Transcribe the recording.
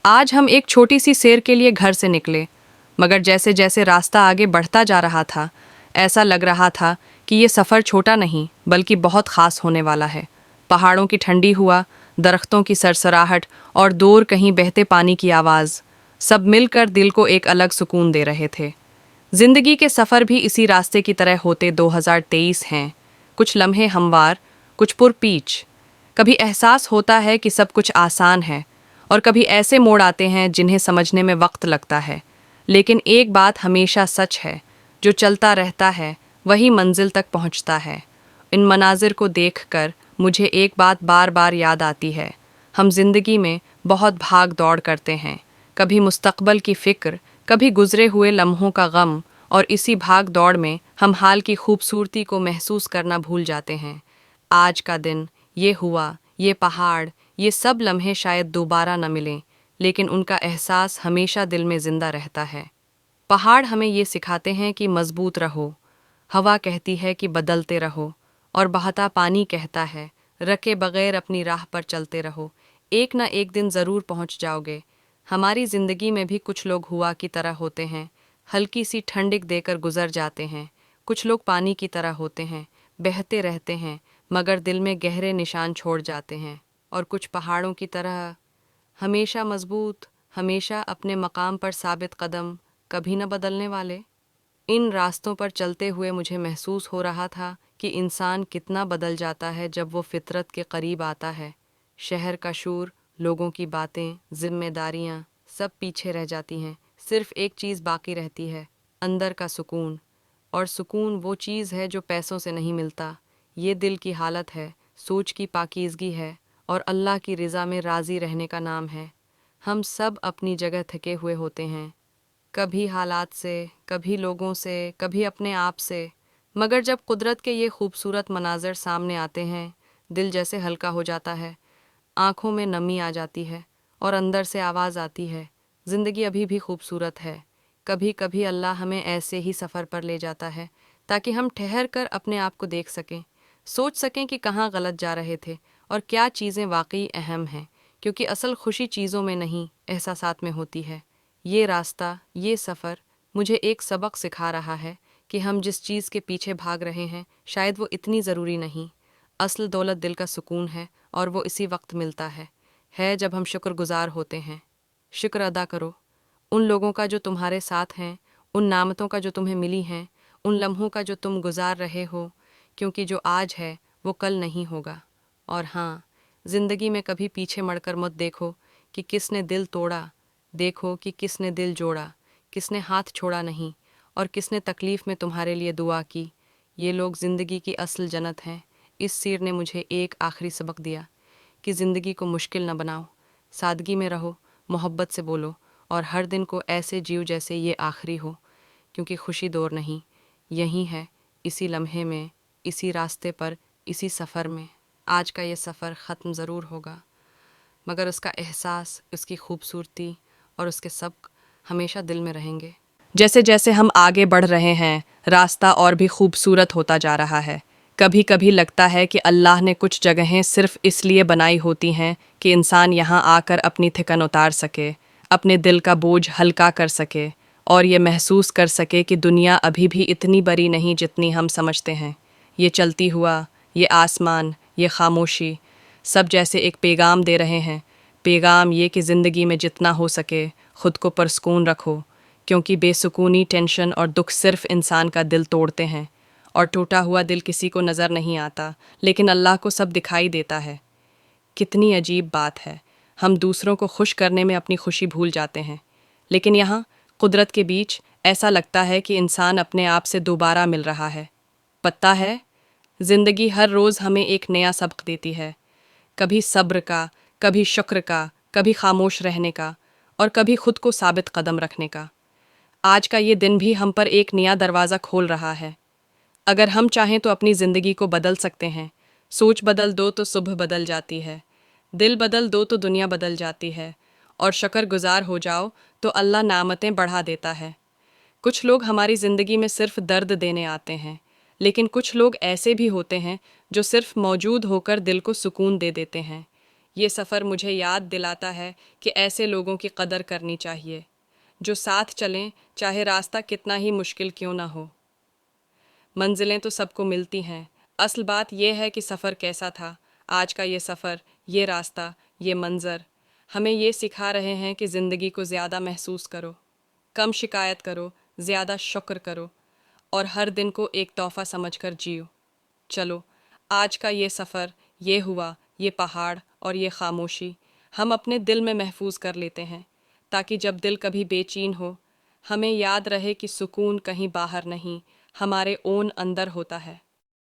आज हम एक छोटी सी सैर के लिए घर से निकले, मगर जैसे जैसे रास्ता आगे बढ़ता जा रहा था, ऐसा लग रहा था कि ये सफ़र छोटा नहीं बल्कि बहुत ख़ास होने वाला है। पहाड़ों की ठंडी हुआ, दरख्तों की सरसराहट और दूर कहीं बहते पानी की आवाज़, सब मिलकर दिल को एक अलग सुकून दे रहे थे। जिंदगी के सफ़र भी इसी रास्ते की तरह होते 2023 हैं। कुछ लम्हे हमवार, कुछ पुरपीच। कभी एहसास होता है कि सब कुछ आसान है, और कभी ऐसे मोड़ आते हैं जिन्हें समझने में वक्त लगता है। लेकिन एक बात हमेशा सच है, जो चलता रहता है वही मंजिल तक पहुंचता है। इन मनाजिर को देखकर मुझे एक बात बार बार याद आती है। हम जिंदगी में बहुत भाग दौड़ करते हैं, कभी मुस्तकबल की फ़िक्र, कभी गुजरे हुए लम्हों का गम, और इसी भाग दौड़ में हम हाल की खूबसूरती को महसूस करना भूल जाते हैं। आज का दिन, ये हुआ, ये पहाड़, ये सब लम्हे शायद दोबारा न मिलें, लेकिन उनका एहसास हमेशा दिल में ज़िंदा रहता है। पहाड़ हमें ये सिखाते हैं कि मजबूत रहो, हवा कहती है कि बदलते रहो, और बहता पानी कहता है रखे बगैर अपनी राह पर चलते रहो, एक ना एक दिन ज़रूर पहुंच जाओगे। हमारी ज़िंदगी में भी कुछ लोग हुआ की तरह होते हैं, हल्की सी ठंडक देकर गुजर जाते हैं। कुछ लोग पानी की तरह होते हैं, बहते रहते हैं मगर दिल में गहरे निशान छोड़ जाते हैं। और कुछ पहाड़ों की तरह हमेशा मजबूत, हमेशा अपने मकाम पर साबित कदम, कभी न बदलने वाले। इन रास्तों पर चलते हुए मुझे महसूस हो रहा था कि इंसान कितना बदल जाता है जब वो फितरत के करीब आता है। शहर का शोर, लोगों की बातें, जिम्मेदारियां, सब पीछे रह जाती हैं। सिर्फ एक चीज़ बाकी रहती है, अंदर का सुकून। और सुकून वो चीज़ है जो पैसों से नहीं मिलता। ये दिल की हालत है, सोच की पाकीज़गी है, और अल्लाह की रज़ा में राज़ी रहने का नाम है। हम सब अपनी जगह थके हुए होते हैं, कभी हालात से, कभी लोगों से, कभी अपने आप से, मगर जब कुदरत के ये खूबसूरत मनाज़र सामने आते हैं, दिल जैसे हल्का हो जाता है, आँखों में नमी आ जाती है, और अंदर से आवाज़ आती है, ज़िंदगी अभी भी खूबसूरत है। कभी कभी अल्लाह हमें ऐसे ही सफ़र पर ले जाता है ताकि हम ठहर कर अपने आप को देख सकें, सोच सकें कि कहाँ गलत जा रहे थे और क्या चीज़ें वाकई अहम हैं, क्योंकि असल खुशी चीज़ों में नहीं, एहसासात में होती है। ये रास्ता, ये सफ़र मुझे एक सबक सिखा रहा है कि हम जिस चीज़ के पीछे भाग रहे हैं शायद वो इतनी ज़रूरी नहीं। असल दौलत दिल का सुकून है, और वो इसी वक्त मिलता है जब हम शुक्रगुजार होते हैं। शुक्र अदा करो उन लोगों का जो तुम्हारे साथ हैं, उन नामतों का जो तुम्हें मिली हैं, उन लम्हों का जो तुम गुजार रहे हो, क्योंकि जो आज है वो कल नहीं होगा। और हाँ, ज़िंदगी में कभी पीछे मुड़कर मत देखो कि किसने दिल तोड़ा, देखो कि किसने दिल जोड़ा, किसने हाथ छोड़ा नहीं, और किसने तकलीफ़ में तुम्हारे लिए दुआ की। ये लोग ज़िंदगी की असल जन्नत हैं। इस सीर ने मुझे एक आखिरी सबक दिया कि ज़िंदगी को मुश्किल न बनाओ, सादगी में रहो, मोहब्बत से बोलो, और हर दिन को ऐसे जीव जैसे ये आखिरी हो, क्योंकि खुशी दूर नहीं, यहीं है, इसी लम्हे में, इसी रास्ते पर, इसी सफ़र में। आज का ये सफ़र ख़त्म ज़रूर होगा, मगर उसका एहसास, उसकी खूबसूरती और उसके सबक हमेशा दिल में रहेंगे। जैसे जैसे हम आगे बढ़ रहे हैं, रास्ता और भी खूबसूरत होता जा रहा है। कभी कभी लगता है कि अल्लाह ने कुछ जगहें सिर्फ इसलिए बनाई होती हैं कि इंसान यहाँ आकर अपनी थकन उतार सके, अपने दिल का बोझ हल्का कर सके, और ये महसूस कर सके कि दुनिया अभी भी इतनी बड़ी नहीं जितनी हम समझते हैं। ये चलती हुआ, ये आसमान, ये खामोशी, सब जैसे एक पैगाम दे रहे हैं। पैगाम ये कि ज़िंदगी में जितना हो सके खुद को परसकून रखो, क्योंकि बेसुकूनी, टेंशन और दुख सिर्फ इंसान का दिल तोड़ते हैं, और टूटा हुआ दिल किसी को नज़र नहीं आता, लेकिन अल्लाह को सब दिखाई देता है। कितनी अजीब बात है, हम दूसरों को खुश करने में अपनी खुशी भूल जाते हैं, लेकिन यहाँ कुदरत के बीच ऐसा लगता है कि इंसान अपने आप से दोबारा मिल रहा है। पता है, ज़िंदगी हर रोज़ हमें एक नया सबक देती है, कभी सब्र का, कभी शुक्र का, कभी खामोश रहने का, और कभी खुद को साबित कदम रखने का। आज का ये दिन भी हम पर एक नया दरवाज़ा खोल रहा है। अगर हम चाहें तो अपनी ज़िंदगी को बदल सकते हैं। सोच बदल दो तो सुबह बदल जाती है, दिल बदल दो तो दुनिया बदल जाती है, और शुक्रगुजार हो जाओ तो अल्लाह नामतें बढ़ा देता है। कुछ लोग हमारी ज़िंदगी में सिर्फ दर्द देने आते हैं, लेकिन कुछ लोग ऐसे भी होते हैं जो सिर्फ मौजूद होकर दिल को सुकून दे देते हैं। یہ سفر مجھے یاد دلاتا ہے کہ ایسے لوگوں کی قدر کرنی چاہیے جو ساتھ چلیں چاہے راستہ کتنا ہی مشکل کیوں نہ ہو۔ منزلیں تو سب کو ملتی ہیں، اصل بات یہ ہے کہ سفر کیسا تھا۔ آج کا یہ سفر، یہ راستہ، یہ منظر ہمیں یہ سکھا رہے ہیں کہ زندگی کو زیادہ محسوس کرو، کم شکایت کرو، زیادہ شکر کرو، اور ہر دن کو ایک تحفہ سمجھ کر جیو۔ چلو، آج کا یہ سفر، یہ ہوا، یہ پہاڑ اور یہ خاموشی ہم اپنے دل میں محفوظ کر لیتے ہیں، تاکہ جب دل کبھی بے چین ہو، ہمیں یاد رہے کہ سکون کہیں باہر نہیں، ہمارے اون اندر ہوتا ہے۔